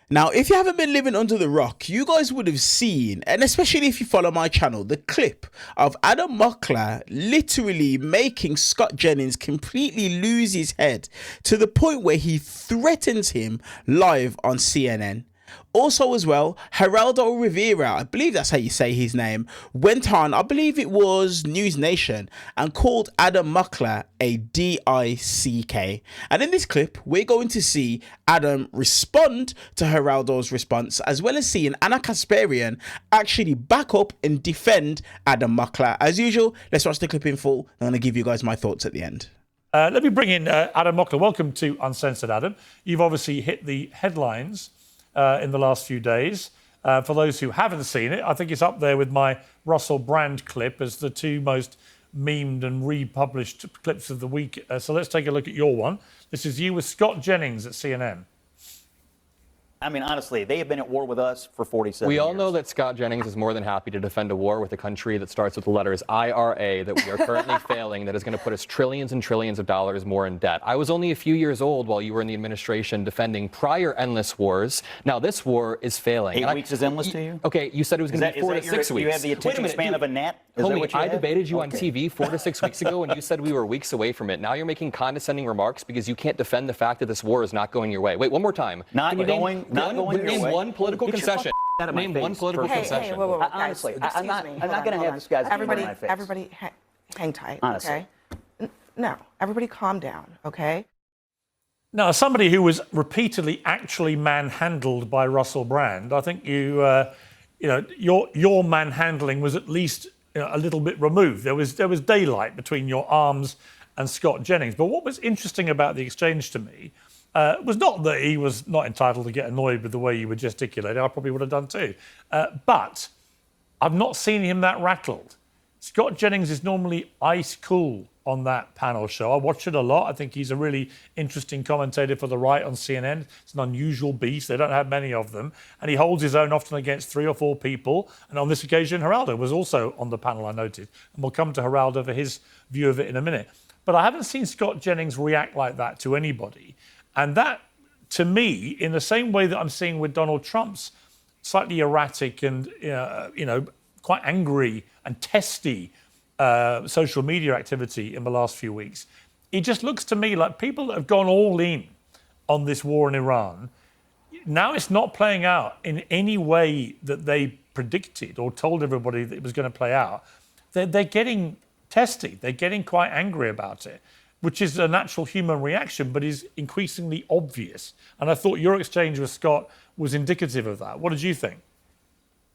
Now, if you haven't been living under the rock, you guys would have seen, and especially if you follow my channel, the clip of Adam Mockler literally making Scott Jennings completely lose his head to the point where he threatens him live on CNN. Also as well, Geraldo Rivera, I believe that's how you say his name, went on, I believe it was News Nation, and called Adam Mockler a DICK. And in this clip, we're going to see Adam respond to Geraldo's response, as well as seeing Ana Kasparian actually back up and defend Adam Mockler. As usual, let's watch the clip in full. I'm going to give you guys my thoughts at the end. Let me bring in Adam Mockler. Welcome to Uncensored, Adam. You've obviously hit the headlines in the last few days. For those who haven't seen it, I think it's up there with my Russell Brand clip as the two most memed and republished clips of the week. So let's take a look at your one. This is you with Scott Jennings at CNN. I mean, honestly, they have been at war with us for 47 years. We all know that Scott Jennings is more than happy to defend a war with a country that starts with the letters IRA, that we are currently failing, that is going to put us trillions and trillions of dollars more in debt. I was only a few years old while you were in the administration defending prior endless wars. Now this war is failing. 8 weeks is endless to you? Okay, you said it was going to be 4 to 6 weeks. You have the attention span of a gnat? Homie, I debated you on TV 4 to 6 weeks ago, and you said we were weeks away from it. Now you're making condescending remarks because you can't defend the fact that this war is not going your way. Wait, one more time. Not going your way. One political concession. Name one political concession. Hey, whoa. Honestly, I'm not going to have this guy's in my face. Everybody, hang tight, Honestly. okay? No, everybody calm down, okay? Now, as somebody who was repeatedly actually manhandled by Russell Brand, I think your manhandling was at least a little bit removed. There was daylight between your arms and Scott Jennings. But what was interesting about the exchange to me was not that he was not entitled to get annoyed with the way you were gesticulating. I probably would have done too. But I've not seen him that rattled. Scott Jennings is normally ice cool on that panel show. I watch it a lot. I think he's a really interesting commentator for the right on CNN. It's an unusual beast. They don't have many of them. And he holds his own often against 3 or 4 people. And on this occasion, Geraldo was also on the panel, I noted. And we'll come to Geraldo for his view of it in a minute. But I haven't seen Scott Jennings react like that to anybody. And that, to me, in the same way that I'm seeing with Donald Trump's slightly erratic and, quite angry and testy social media activity in the last few weeks, it just looks to me like people that have gone all in on this war in Iran, now it's not playing out in any way that they predicted or told everybody that it was going to play out. They're getting testy. They're getting quite angry about it, which is a natural human reaction, but is increasingly obvious. And I thought your exchange with Scott was indicative of that. What did you think?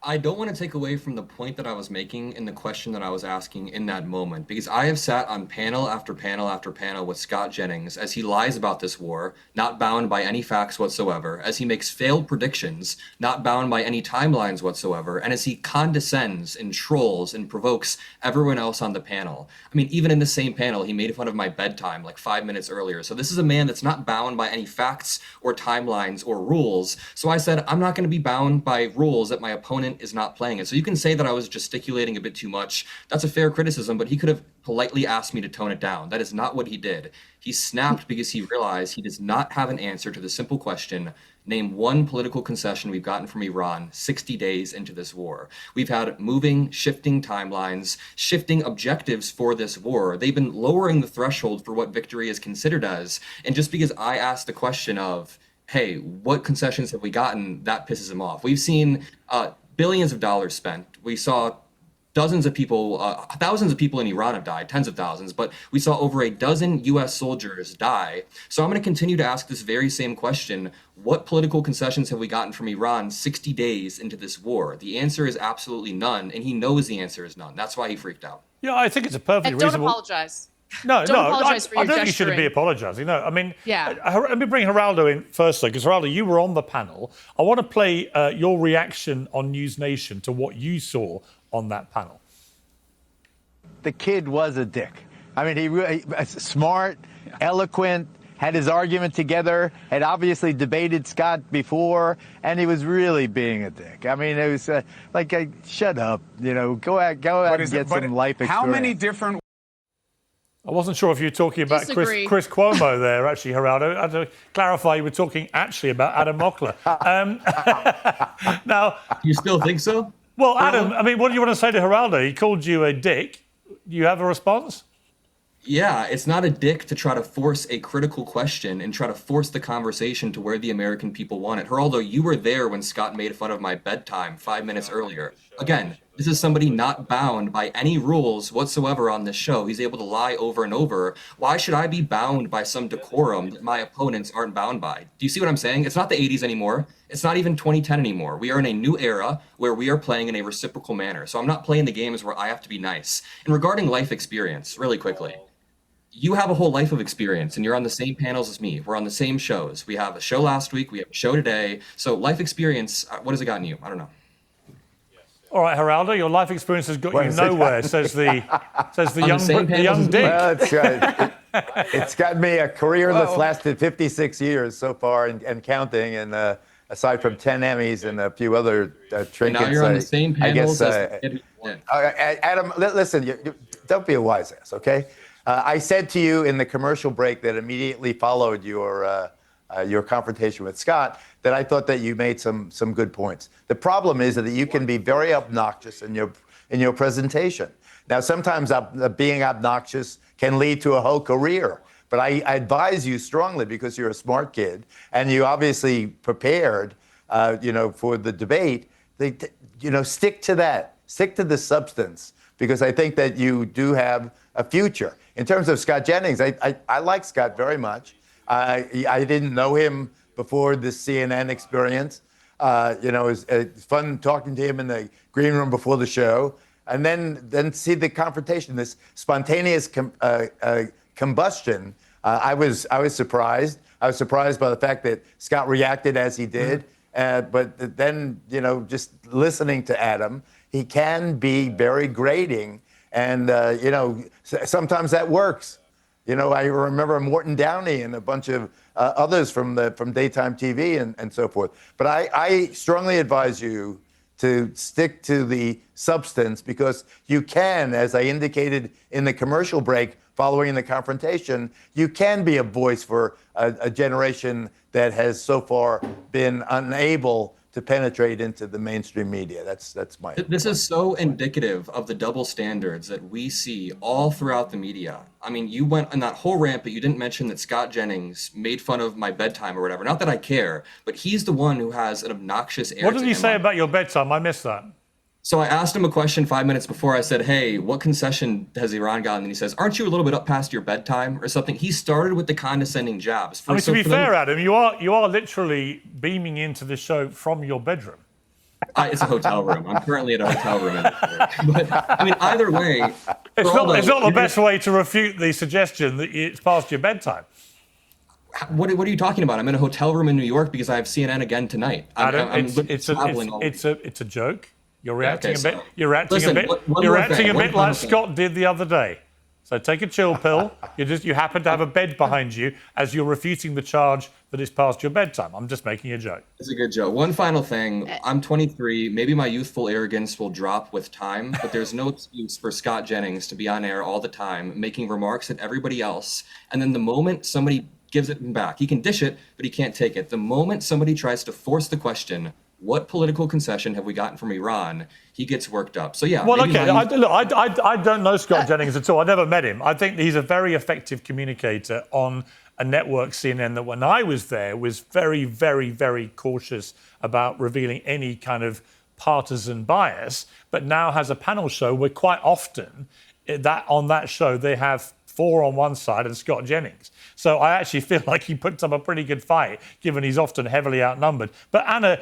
I don't want to take away from the point that I was making in the question that I was asking in that moment, because I have sat on panel after panel after panel with Scott Jennings as he lies about this war, not bound by any facts whatsoever, as he makes failed predictions, not bound by any timelines whatsoever, and as he condescends and trolls and provokes everyone else on the panel. I mean, even in the same panel, he made fun of my bedtime like 5 minutes earlier. So this is a man that's not bound by any facts or timelines or rules. So I said, I'm not going to be bound by rules that my opponent is not playing it. So you can say that I was gesticulating a bit too much. That's a fair criticism, but he could have politely asked me to tone it down. That is not what he did. He snapped because he realized he does not have an answer to the simple question, name one political concession we've gotten from Iran 60 days into this war. We've had moving, shifting timelines, shifting objectives for this war. They've been lowering the threshold for what victory is considered as. And just because I asked the question of, hey, what concessions have we gotten, that pisses him off. We've seen billions of dollars spent. We saw dozens of people, thousands of people in Iran have died, tens of thousands, but we saw over a dozen U.S. soldiers die. So I'm going to continue to ask this very same question. What political concessions have we gotten from Iran 60 days into this war? The answer is absolutely none, and he knows the answer is none. That's why he freaked out. Yeah, I think it's a perfectly reasonable... Don't apologize. No, don't apologize for your I don't think you shouldn't be apologising. No, I mean, let me bring Geraldo in firstly, because Geraldo, you were on the panel. I want to play your reaction on News Nation to what you saw on that panel. The kid was a dick. I mean, he really smart, eloquent, had his argument together, had obviously debated Scott before, and he was really being a dick. I mean, it was shut up, go out and get some life experience. How many different... I wasn't sure if you were talking about Chris Cuomo there, actually, Geraldo. I had to clarify you were talking actually about Adam Mockler. Now, You still think so? well, Adam, I mean, what do you want to say to Geraldo? He called you a dick. Do you have a response? Yeah, it's not a dick to try to force a critical question and try to force the conversation to where the American people want it. Geraldo, you were there when Scott made fun of my bedtime 5 minutes earlier. Again, this is somebody not bound by any rules whatsoever on this show. He's able to lie over and over. Why should I be bound by some decorum that my opponents aren't bound by? Do you see what I'm saying? It's not the 80s anymore. It's not even 2010 anymore. We are in a new era where we are playing in a reciprocal manner. So I'm not playing the games where I have to be nice. And regarding life experience, really quickly, you have a whole life of experience and you're on the same panels as me. We're on the same shows. We have a show last week. We have a show today. So life experience, what has it gotten you? I don't know. All right, Geraldo, your life experience has got you nowhere, says the young dick. Well, it's got me a career that's lasted 56 years so far and counting, and aside from 10 Emmys and a few other trinkets. Now you're on the same panels Adam, listen, don't be a wise ass, okay? I said to you in the commercial break that immediately followed your confrontation with Scott that I thought that you made some good points. The problem is that you can be very obnoxious in your presentation. Now, sometimes being obnoxious can lead to a whole career, but I advise you strongly, because you're a smart kid and you obviously prepared, for the debate. Stick to that. Stick to the substance, because I think that you do have a future. In terms of Scott Jennings, I like Scott very much. I didn't know him before this CNN experience. It was fun talking to him in the green room before the show, and then see the confrontation, this spontaneous combustion. I was surprised. I was surprised by the fact that Scott reacted as he did. But then, just listening to Adam, he can be very grating, and sometimes that works. I remember Morton Downey and a bunch of others from daytime TV and so forth. But I strongly advise you to stick to the substance, because you can, as I indicated in the commercial break following the confrontation, you can be a voice for a generation that has so far been unable to penetrate into the mainstream media. That's my opinion. This is so indicative of the double standards that we see all throughout the media. I mean, you went on that whole rant, but you didn't mention that Scott Jennings made fun of my bedtime or whatever. Not that I care, but he's the one who has an obnoxious air. What did he say about your bedtime? I missed that. So I asked him a question 5 minutes before. I said, hey, what concession has Iran gotten? And he says, aren't you a little bit up past your bedtime or something? He started with the condescending jabs. To be fair, Adam, you are literally beaming into the show from your bedroom. It's a hotel room. I'm currently at a hotel room. But, I mean, either way. It's not the best way to refute the suggestion that it's past your bedtime. What are you talking about? I'm in a hotel room in New York because I have CNN again tonight. Adam, it's a joke. You're reacting a bit. You're reacting Listen, a bit like Scott did the other day. So take a chill pill. You happen to have a bed behind you as you're refuting the charge that it's past your bedtime. I'm just making a joke. It's a good joke. One final thing. I'm 23. Maybe my youthful arrogance will drop with time, but there's no excuse for Scott Jennings to be on air all the time, making remarks at everybody else. And then the moment somebody gives it back, he can dish it, but he can't take it. The moment somebody tries to force the question, what political concession have we gotten from Iran? He gets worked up. So yeah. Well, okay. I don't know Scott Jennings at all. I never met him. I think he's a very effective communicator on a network, CNN, that when I was there was very, very, very cautious about revealing any kind of partisan bias, but now has a panel show where quite often on that show they have 4 on one side and Scott Jennings. So I actually feel like he puts up a pretty good fight, given he's often heavily outnumbered. But Anna,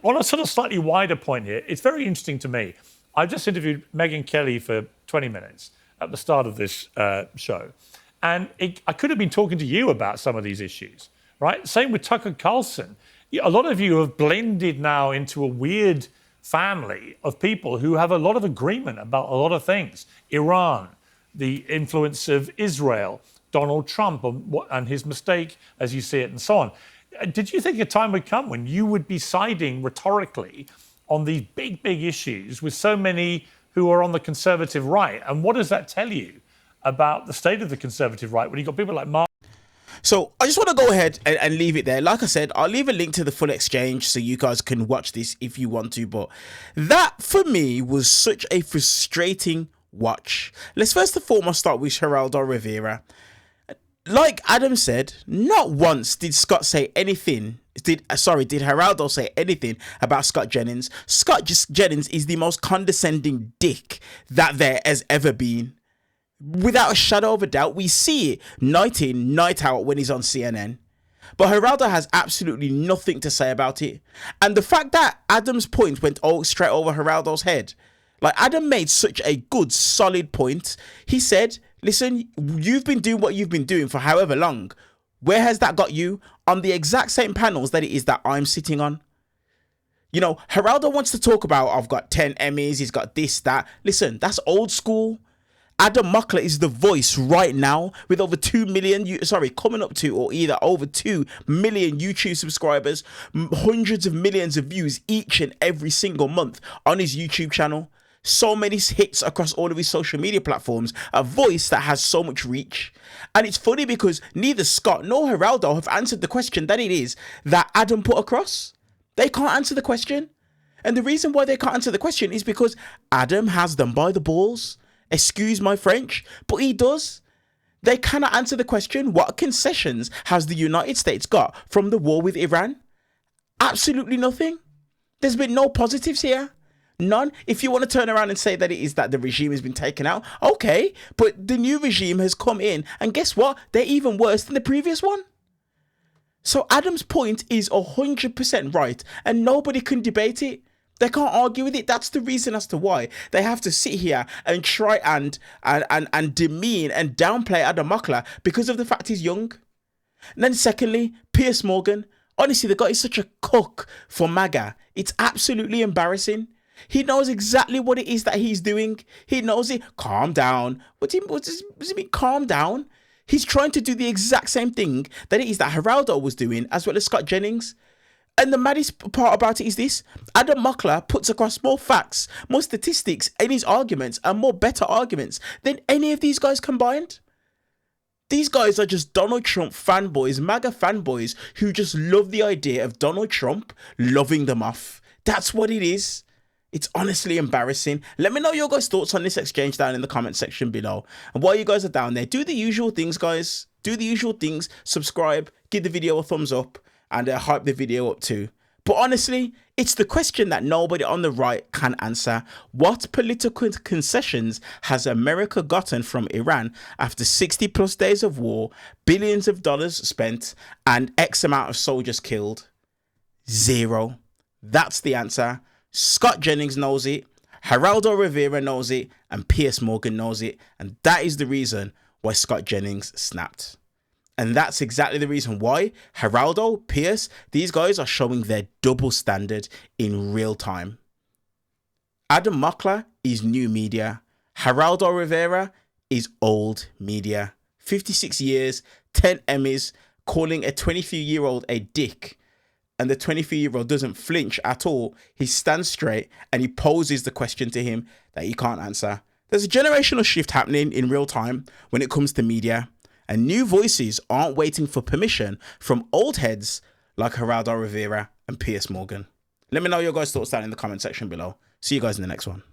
on a sort of slightly wider point here, it's very interesting to me. I just interviewed Megyn Kelly for 20 minutes at the start of this show. And I could have been talking to you about some of these issues, right? Same with Tucker Carlson. A lot of you have blended now into a weird family of people who have a lot of agreement about a lot of things. Iran, the influence of Israel, Donald Trump and his mistake, as you see it, and so on. Did you think a time would come when you would be siding rhetorically on these big, big issues with so many who are on the conservative right? And what does that tell you about the state of the conservative right when you've got people like Mark. So I just want to go ahead and leave it there. Like I said, I'll leave a link to the full exchange so you guys can watch this if you want to. But that, for me, was such a frustrating watch. Let's first and foremost start with Geraldo Rivera. Like Adam said, not once did Scott say anything. Did Geraldo say anything about Scott Jennings? Scott Jennings is the most condescending dick that there has ever been. Without a shadow of a doubt, we see it night in, night out when he's on CNN. But Geraldo has absolutely nothing to say about it. And the fact that Adam's point went straight over Geraldo's head, like Adam made such a good, solid point. He said, listen, you've been doing what you've been doing for however long. Where has that got you? On the exact same panels that it is that I'm sitting on. You know, Geraldo wants to talk about, I've got 10 Emmys, he's got this, that. Listen, that's old school. Adam Mockler is the voice right now with over 2 million, coming up to or either over 2 million YouTube subscribers, hundreds of millions of views each and every single month on his YouTube channel. So many hits across all of his social media platforms, a voice that has so much reach. And it's funny because neither Scott nor Geraldo have answered the question that it is that Adam put across. They can't answer the question. And the reason why they can't answer the question is because Adam has them by the balls. Excuse my French, but he does. They cannot answer the question, what concessions has the United States got from the war with Iran? Absolutely nothing. There's been no positives here. None. If you want to turn around and say that it is that the regime has been taken out, okay, but the new regime has come in, and guess what? They're even worse than the previous one. So Adam's point is 100% right, and nobody can debate it. They can't argue with it. That's the reason as to why they have to sit here and try and demean and downplay Adam Mockler because of the fact he's young. And then secondly, Piers Morgan. Honestly, the guy is such a cook for MAGA. It's absolutely embarrassing. He knows exactly what it is that he's doing. He knows it. Calm down. What does it mean, calm down? He's trying to do the exact same thing that it is that Geraldo was doing, as well as Scott Jennings. And the maddest part about it is this: Adam Mockler puts across more facts, more statistics in his arguments, and more better arguments than any of these guys combined. These guys are just Donald Trump fanboys, MAGA fanboys, who just love the idea of Donald Trump loving them off. That's what it is. It's honestly embarrassing. Let me know your guys' thoughts on this exchange down in the comment section below. And while you guys are down there, do the usual things, guys. Do the usual things. Subscribe, give the video a thumbs up, and hype the video up too. But honestly, it's the question that nobody on the right can answer. What political concessions has America gotten from Iran after 60 plus days of war, billions of dollars spent, and X amount of soldiers killed? Zero. That's the answer. Scott Jennings knows it, Geraldo Rivera knows it, and Piers Morgan knows it. And that is the reason why Scott Jennings snapped. And that's exactly the reason why Geraldo, Piers, these guys are showing their double standard in real time. Adam Mockler is new media. Geraldo Rivera is old media. 56 years, 10 Emmys, calling a 23-year-old a dick. And the 23-year-old doesn't flinch at all. He stands straight and he poses the question to him that he can't answer. There's a generational shift happening in real time when it comes to media. And new voices aren't waiting for permission from old heads like Geraldo Rivera and Piers Morgan. Let me know your guys' thoughts down in the comment section below. See you guys in the next one.